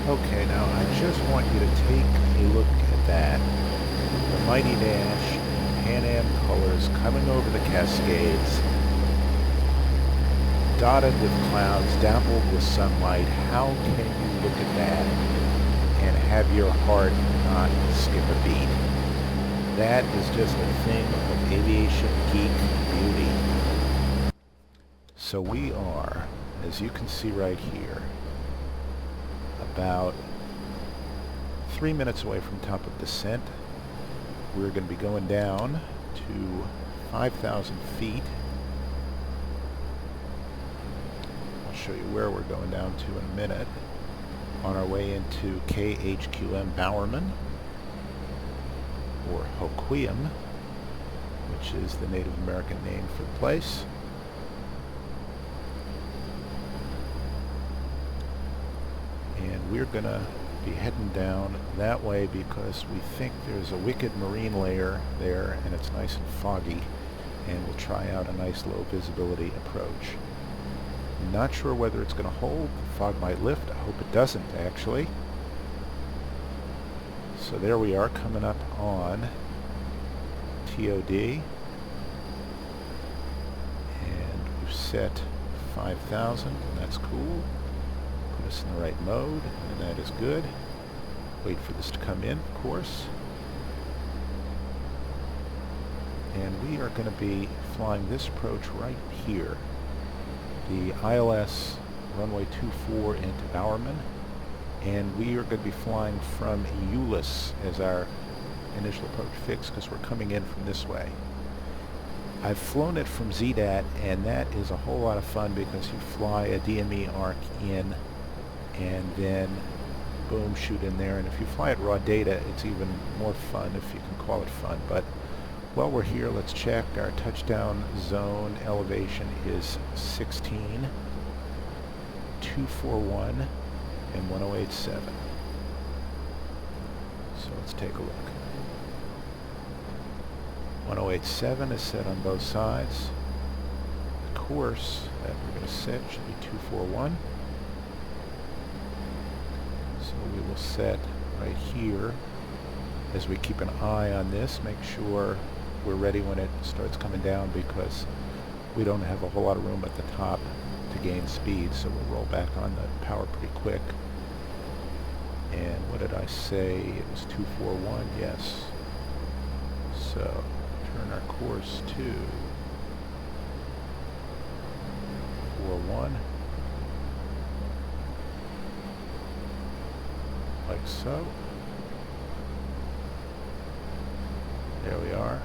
Okay, now I just want you to take a look at that. The mighty dash, Pan Am colors coming over the Cascades, dotted with clouds, dappled with sunlight. How can you look at that and have your heart not skip a beat? That is just a thing of aviation geek beauty. So we are, as you can see right here, about 3 minutes away from top of descent. We're going to be going down to 5,000 feet. I'll show you where we're going down to in a minute. On our way into KHQM Bowerman, or HUD, which is the Native American name for the place. And we're going to be heading down that way because we think there's a wicked marine layer there and it's nice and foggy, and we'll try out a nice low visibility approach. Not sure whether it's going to hold. The fog might lift. I hope it doesn't, actually. So there we are, coming up on TOD, and we've set 5,000, and that's cool. Put us in the right mode, and that is good. Wait for this to come in, of course. And we are going to be flying this approach right here. The ILS runway 24 into Bowerman, and we are going to be flying from ULIS as our initial approach fix because we're coming in from this way. I've flown it from ZDAT, and that is a whole lot of fun because you fly a DME arc in and then boom, shoot in there. And if you fly at raw data, it's even more fun, if you can call it fun. But while we're here, let's check. Our touchdown zone elevation is 16,241 and 1087. So let's take a look. 1087 is set on both sides. The course that we're going to set should be 241. So we will set right here as we keep an eye on this, make sure we're ready when it starts coming down because we don't have a whole lot of room at the top to gain speed, so we'll roll back on the power pretty quick. And what did I say? It was 241, yes. So turn our course to 41. Like so. There we are.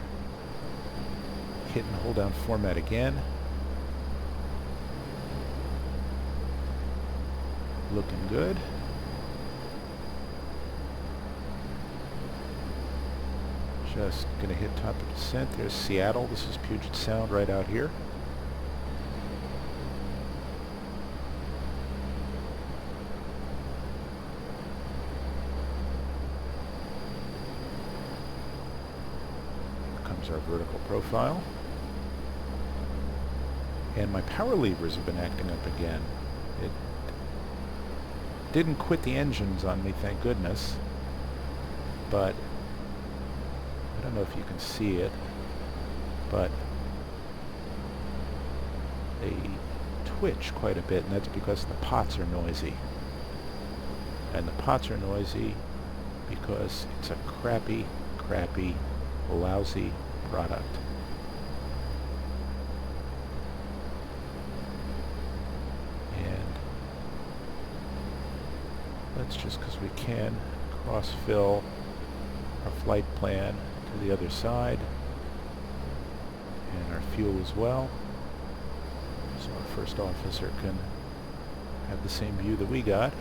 Hit and hold down format again. Looking good. Just going to hit top of descent. There's Seattle. This is Puget Sound right out here. Our vertical profile, and my power levers have been acting up again. It didn't quit the engines on me, thank goodness, but I don't know if you can see it, but they twitch quite a bit, and that's because the pots are noisy. And the pots are noisy because it's a crappy, lousy product. And let's just, because we can, cross-fill our flight plan to the other side and our fuel as well, so our first officer can have the same view that we got.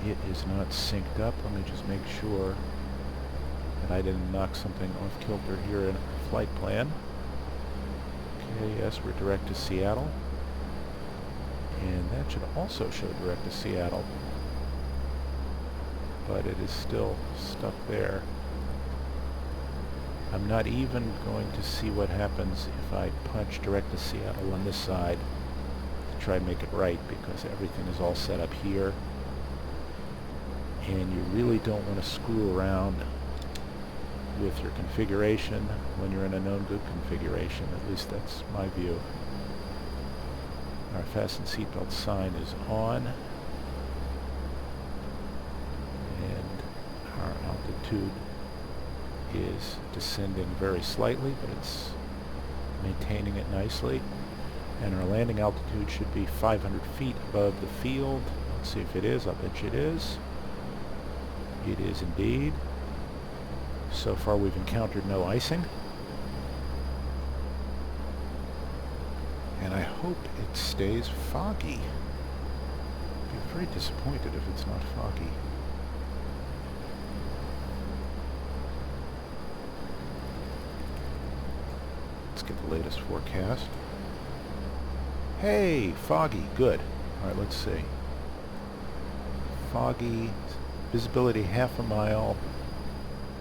It is not synced up. Let me just make sure that I didn't knock something off kilter here in our flight plan. Okay, yes, we're direct to Seattle. And that should also show direct to Seattle. But it is still stuck there. I'm not even going to see what happens if I punch direct to Seattle on this side to try and make it right, because everything is all set up here. And you really don't want to screw around with your configuration when you're in a known good configuration. At least that's my view. Our fasten seatbelt sign is on, and our altitude is descending very slightly, but it's maintaining it nicely. And our landing altitude should be 500 feet above the field. Let's see if it is. I'll bet you it is. It is indeed. So far we've encountered no icing. And I hope it stays foggy. I'd be very disappointed if it's not foggy. Let's get the latest forecast. Hey, foggy, good. All right, let's see. Foggy, visibility half a mile,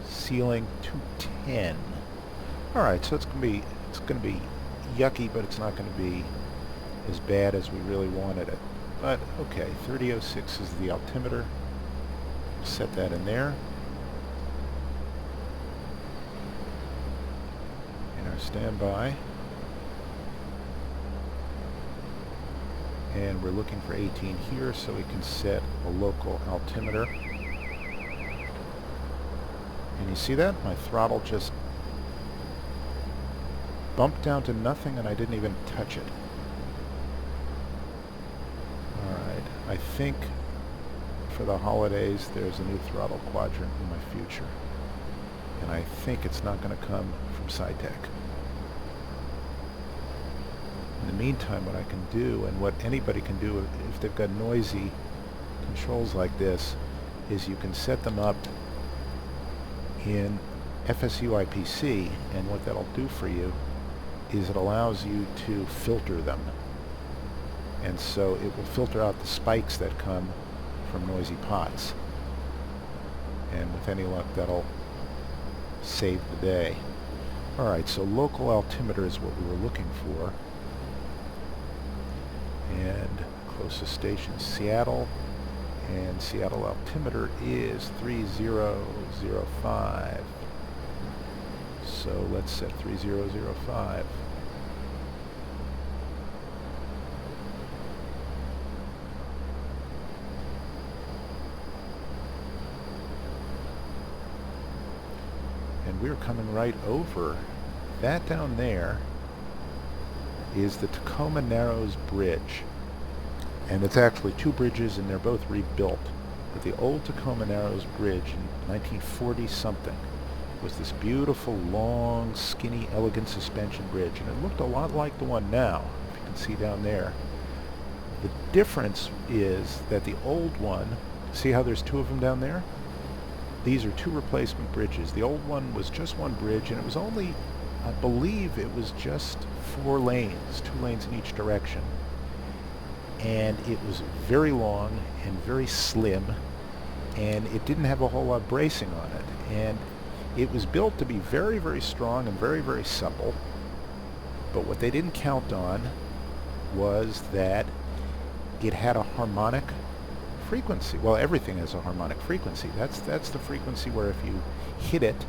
ceiling 210. All right, so it's gonna be yucky, but it's not going to be as bad as we really wanted it. But okay, 3006 is the altimeter. Set that in there. And our standby. And we're looking for 18 here, so we can set a local altimeter. And you see that? My throttle just bumped down to nothing, and I didn't even touch it. Alright, I think for the holidays there's a new throttle quadrant in my future. And I think it's not going to come from SciTech. In the meantime, what I can do, and what anybody can do if they've got noisy controls like this, is you can set them up in FSU IPC, and what that'll do for you is it allows you to filter them. And so it will filter out the spikes that come from noisy pots. And with any luck, that'll save the day. Alright, so local altimeter is what we were looking for. And closest station is Seattle. And Seattle altimeter is 3005. So let's set 3005. And we're coming right over. That down there is the Tacoma Narrows Bridge. And it's actually two bridges, and they're both rebuilt. But the old Tacoma Narrows Bridge in 1940 something was this beautiful, long, skinny, elegant suspension bridge, and it looked a lot like the one now, if you can see down there. The difference is that the old one, see how there's two of them down there? These are two replacement bridges. The old one was just one bridge, and it was only, I believe it was just 4 lanes, 2 lanes in each direction. And it was very long and very slim, and it didn't have a whole lot of bracing on it. And it was built to be very, very strong and very, very supple. But what they didn't count on was that it had a harmonic frequency. Well, everything has a harmonic frequency. That's the frequency where if you hit it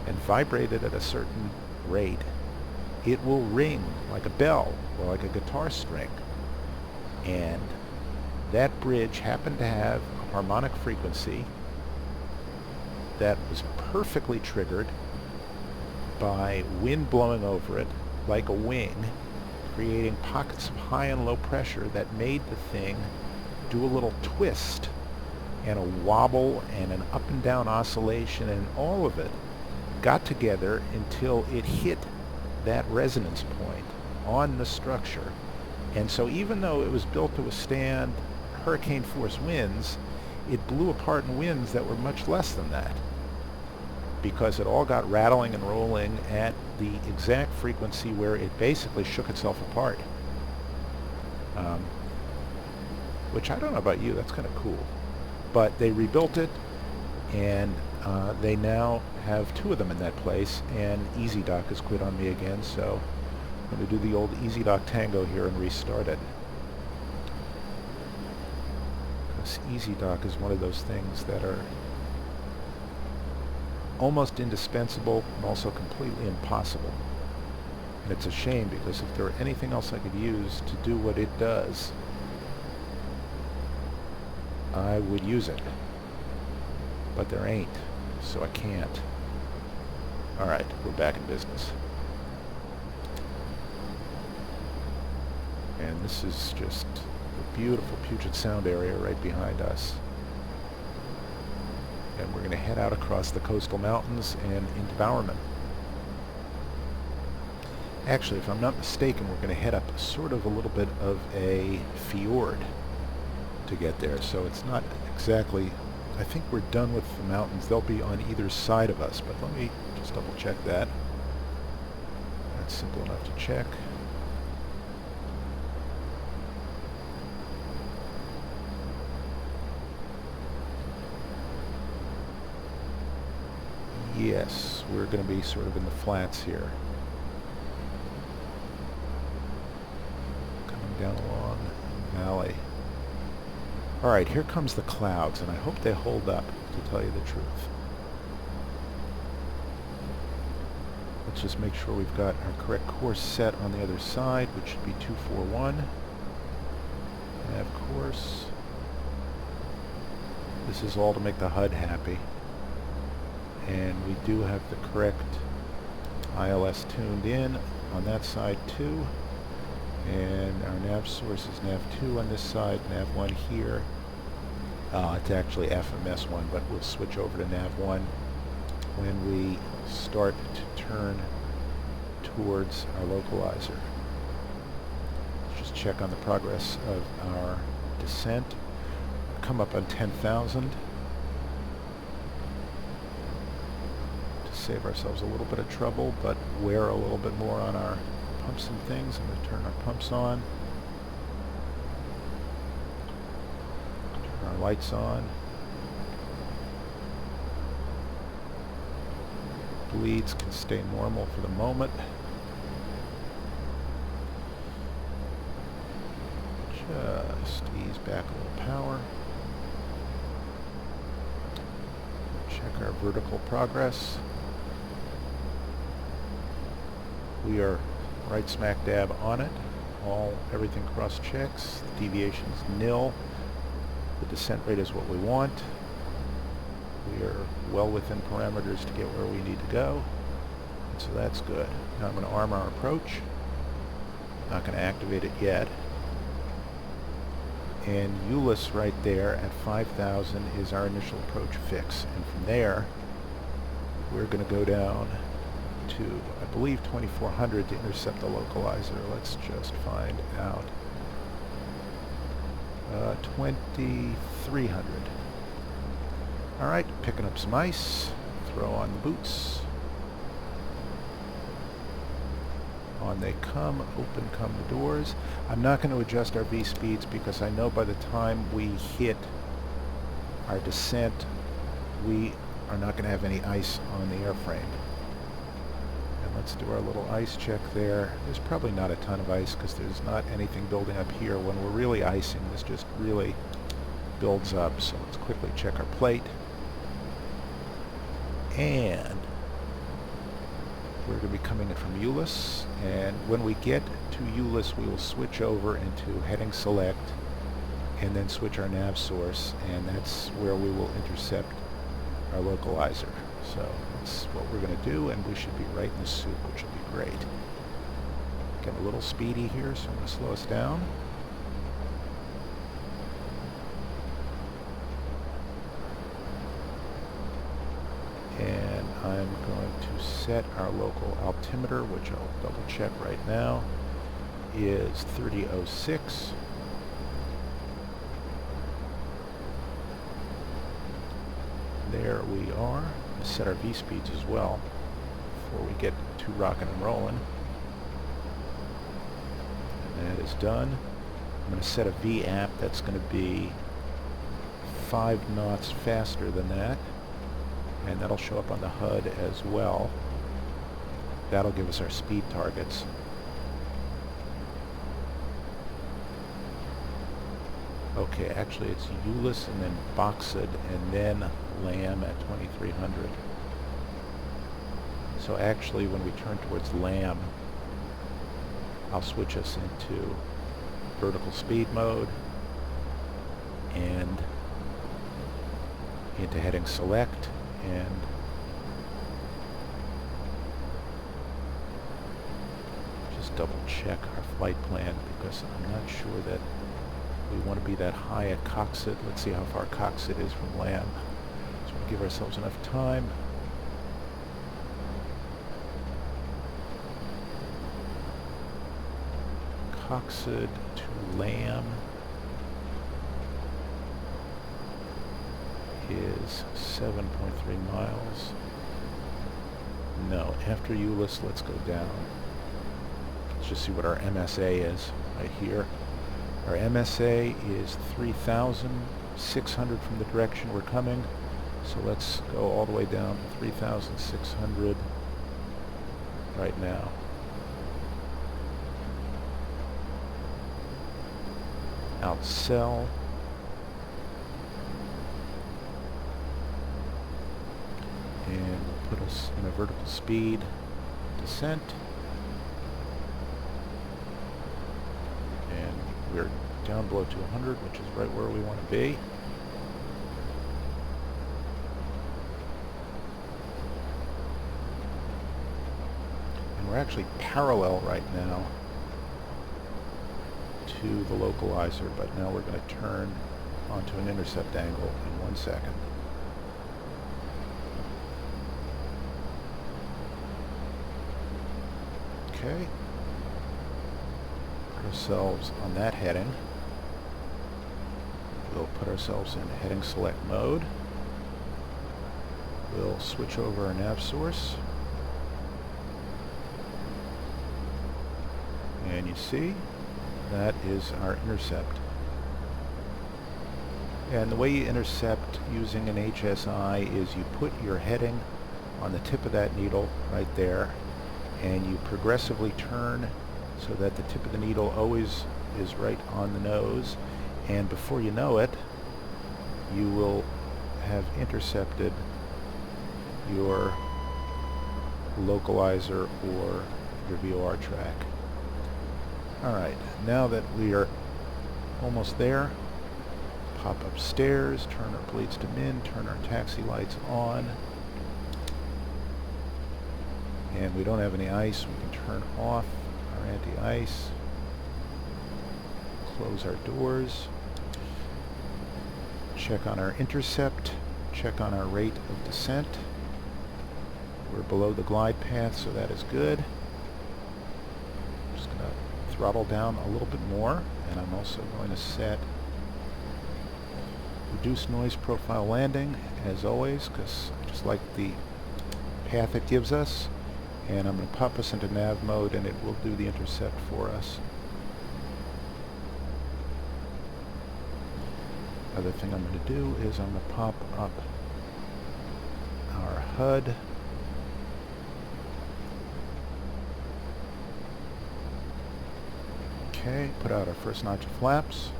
and vibrate it at a certain rate, it will ring like a bell or like a guitar string. And that bridge happened to have a harmonic frequency that was perfectly triggered by wind blowing over it like a wing, creating pockets of high and low pressure that made the thing do a little twist and a wobble and an up and down oscillation, and all of it got together until it hit that resonance point on the structure. And so even though it was built to withstand hurricane force winds, it blew apart in winds that were much less than that, because it all got rattling and rolling at the exact frequency where it basically shook itself apart. Which I don't know about you, that's kind of cool. But they rebuilt it, and They now have 2 of them in that place, and Easy Dock has quit on me again, so I'm going to do the old Easy Dock Tango here and restart it. Because Easy Dock is one of those things that are almost indispensable and also completely impossible. And it's a shame, because if there were anything else I could use to do what it does, I would use it. But there ain't, so I can't. Alright, we're back in business. And this is just a beautiful Puget Sound area right behind us. And we're going to head out across the coastal mountains and into Bowerman. Actually, if I'm not mistaken, we're going to head up sort of a little bit of a fjord to get there. So it's not exactly... I think we're done with the mountains. They'll be on either side of us, but let me just double check that. That's simple enough to check. Yes, we're going to be sort of in the flats here. Coming down along the valley. Alright, here comes the clouds, and I hope they hold up, to tell you the truth. Let's just make sure we've got our correct course set on the other side, which should be 241. Nav course. This is all to make the HUD happy. And we do have the correct ILS tuned in on that side too. And our nav source is nav 2 on this side, nav 1 here. It's actually FMS 1, but we'll switch over to nav 1 when we start to turn towards our localizer. Let's just check on the progress of our descent. Come up on 10,000. Save ourselves a little bit of trouble, but wear a little bit more on our pumps and things. I'm going to turn our pumps on, turn our lights on. Bleeds can stay normal for the moment. Just ease back a little power. Check our vertical progress. We are right smack dab on it. Everything cross checks. The deviation is nil. The descent rate is what we want. We are well within parameters to get where we need to go. And so that's good. Now I'm going to arm our approach. Not going to activate it yet. And ULIS right there at 5,000 is our initial approach fix. And from there, we're going to go down to, I believe, 2,400 to intercept the localizer. Let's just find out. 2,300. Alright, picking up some ice. Throw on the boots. On they come, open come the doors. I'm not going to adjust our V speeds because I know by the time we hit our descent, we are not going to have any ice on the airframe. And let's do our little ice check there. There's probably not a ton of ice because there's not anything building up here. When we're really icing, this just really builds up. So let's quickly check our plate. And we're going to be coming in from ULIS, and when we get to ULIS we will switch over into heading select and then switch our nav source, and that's where we will intercept our localizer. So that's what we're going to do, and we should be right in the soup, which will be great. Getting a little speedy here, so I'm going to slow us down. And I'm going to set our local altimeter, which I'll double check right now, is 3006. There we are. Set our V speeds as well before we get to rocking and rolling. And that is done. I'm going to set a V app that's going to be 5 knots faster than that. and that'll show up on the HUD as well. That'll give us our speed targets. Okay, actually it's ULIS and then Boxed and then LAM at 2300. So actually when we turn towards LAM, I'll switch us into vertical speed mode and into heading select, and just double check our flight plan because I'm not sure that we want to be that high at Coxed. Let's see how far Coxed is from LAM. So we'll give ourselves enough time. Coxed to LAM is 7.3 miles. No, after ULIS, let's go down. Let's just see what our MSA is right here. Our MSA is 3,600 from the direction we're coming. So let's go all the way down to 3,600 right now. Outsell. And put us in a vertical speed descent. And we're down below 200, which is right where we want to be. And we're actually parallel right now to the localizer, but now we're going to turn onto an intercept angle in 1 second. Okay. Put ourselves on that heading. We'll put ourselves in heading select mode. We'll switch over our nav source. And you see, that is our intercept. And the way you intercept using an HSI is you put your heading on the tip of that needle right there, and you progressively turn so that the tip of the needle always is right on the nose, and before you know it, you will have intercepted your localizer or your VOR track. Alright, now that we are almost there, pop upstairs, turn our blades to min, turn our taxi lights on. And we don't have any ice, we can turn off our anti-ice, close our doors, check on our intercept, check on our rate of descent. We're below the glide path, so that is good. I'm just going to throttle down a little bit more, and I'm also going to set reduce noise profile landing, as always, because I just like the path it gives us. And I'm going to pop us into nav mode, and it will do the intercept for us. Other thing I'm going to do is I'm going to pop up our HUD. Okay, put out our first notch of flaps.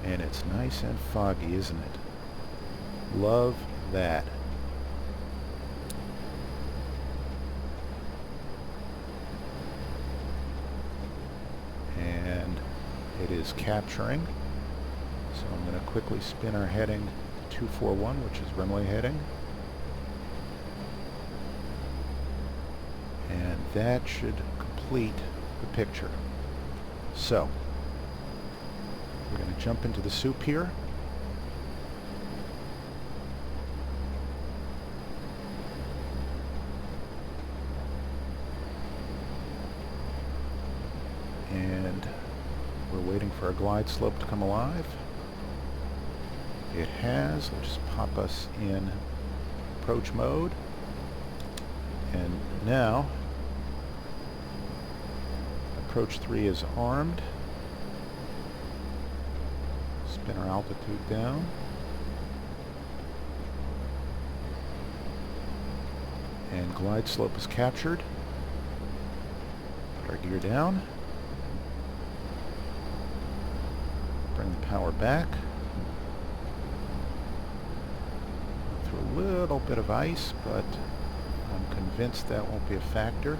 And it's nice and foggy, isn't it? Love that. And it is capturing. So I'm going to quickly spin our heading 241, which is runway heading. And that should complete the picture. So we're going to jump into the soup here. And we're waiting for our glide slope to come alive. It has. We'll just pop us in approach mode. And now approach 3 is armed. Spin our altitude down. And glide slope is captured. Put our gear down. Bring the power back. Through a little bit of ice, but I'm convinced that won't be a factor.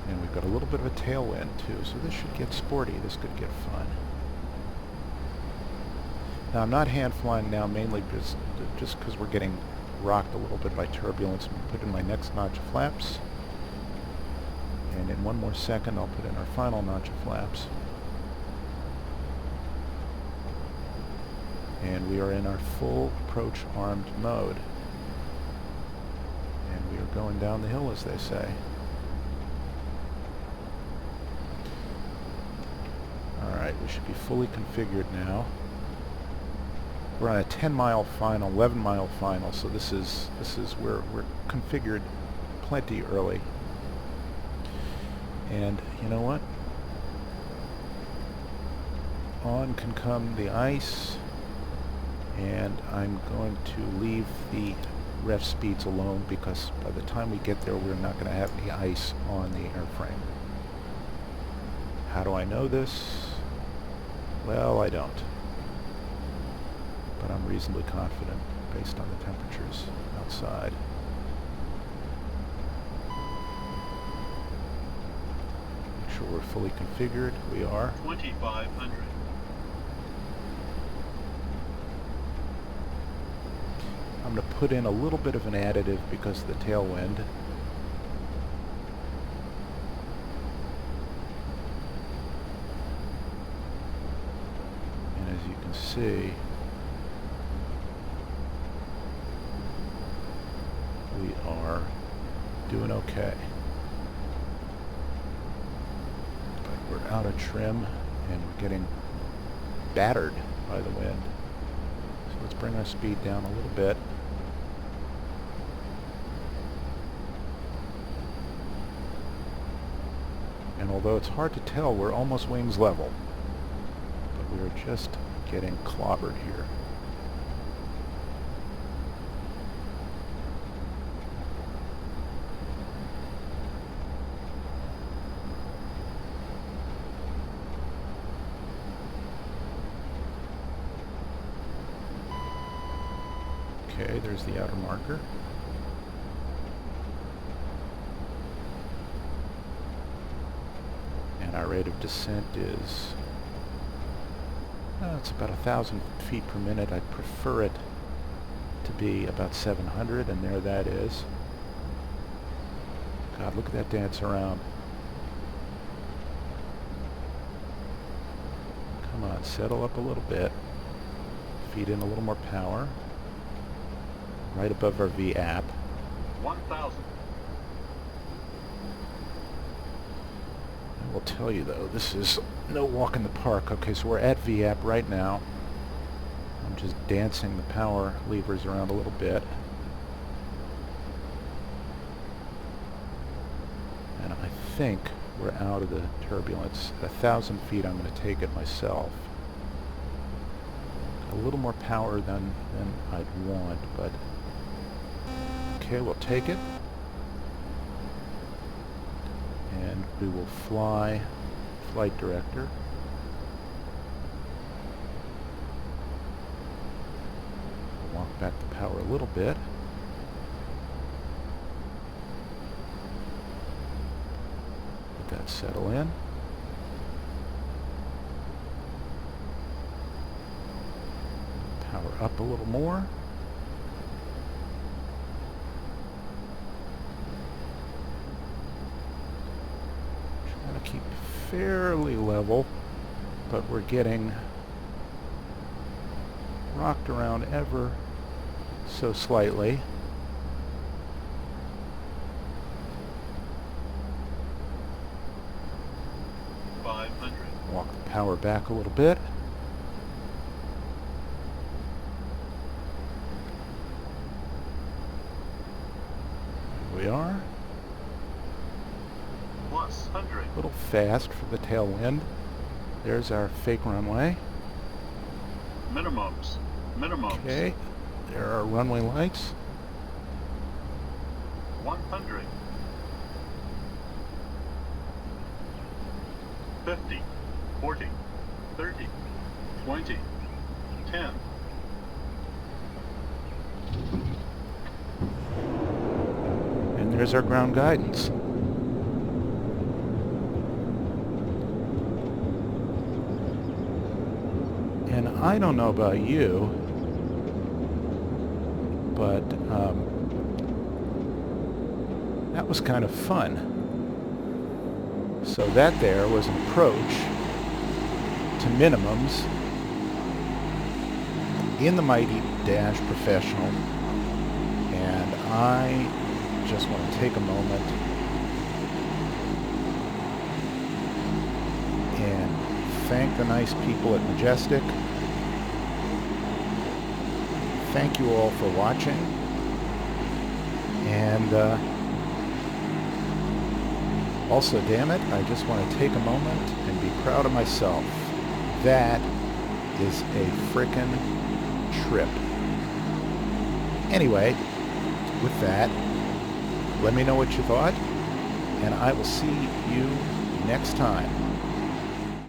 And we've got a little bit of a tailwind too, so this should get sporty. This could get fun. Now I'm not hand flying now, mainly just because we're getting rocked a little bit by turbulence. I'm going to put in my next notch of flaps. And in one more second I'll put in our final notch of flaps. And we are in our full approach armed mode. And we are going down the hill, as they say. Alright, we should be fully configured now. We're on a 10-mile final, 11-mile final, so this is we're configured plenty early. And you know what? On can come the ice, and I'm going to leave the ref speeds alone because by the time we get there we're not going to have any ice on the airframe. How do I know this? Well, I don't. But I'm reasonably confident based on the temperatures outside. Make sure we're fully configured. We are. 2500. I'm going to put in a little bit of an additive because of the tailwind. And as you can see, we are doing okay. But we're out of trim and we're getting battered by the wind. So let's bring our speed down a little bit. And although it's hard to tell, we're almost wings level. But we're just getting clobbered here. Okay, there's the outer marker. And our rate of descent is, it's about 1,000 feet per minute. I'd prefer it to be about 700, and there that is. God, look at that dance around. Come on, settle up a little bit. Feed in a little more power. Right above our V-app. 1000. I will tell you though, this is no walk in the park. Okay, so we're at V-app right now. I'm just dancing the power levers around a little bit. And I think we're out of the turbulence. At 1,000 feet I'm going to take it myself. A little more power than I'd want, but okay, we'll take it. And we will fly flight director. Walk back the power a little bit. Let that settle in. Power up a little more. Trying to keep fairly level, but we're getting rocked around ever so slightly. Walk the power back a little bit. Here we are. Plus 100. A little fast for the tailwind. There's our fake runway. Minimums. Minimums. Okay, there are runway lights. 100. 50, 40, 30, 20, 10. And there's our ground guidance. And I don't know about you, but that was kind of fun. So that there was an approach to minimums in the Mighty Dash Professional, and I just want to take a moment and thank the nice people at Majestic. Thank you all for watching, and also, damn it, I just want to take a moment and be proud of myself. That is a frickin' trip. Anyway, with that, let me know what you thought, and I will see you next time.